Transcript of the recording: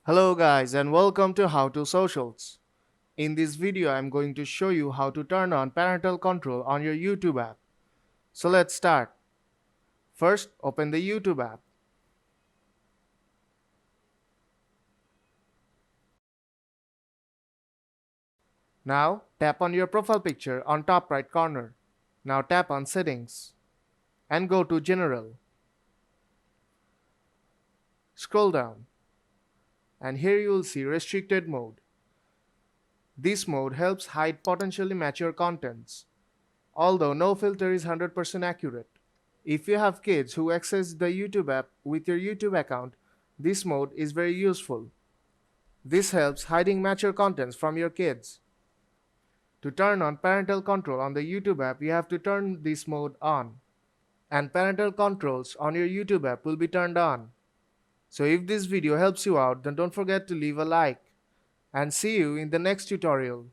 Hello guys and welcome to How to Socials. In this video I'm going to show you how to turn on parental control on your YouTube app. So let's start. First, open the YouTube app. Now tap on your profile picture on top right corner. Now tap on Settings and go to General. Scroll down and here you will see Restricted Mode. This mode helps hide potentially mature contents, although no filter is 100% accurate. If you have kids who access the YouTube app with your YouTube account, this mode is very useful. This helps hiding mature contents from your kids. To turn on parental control on the YouTube app, you have to turn this mode on. And parental controls on your YouTube app will be turned on. So if this video helps you out, then don't forget to leave a like. And see you in the next tutorial.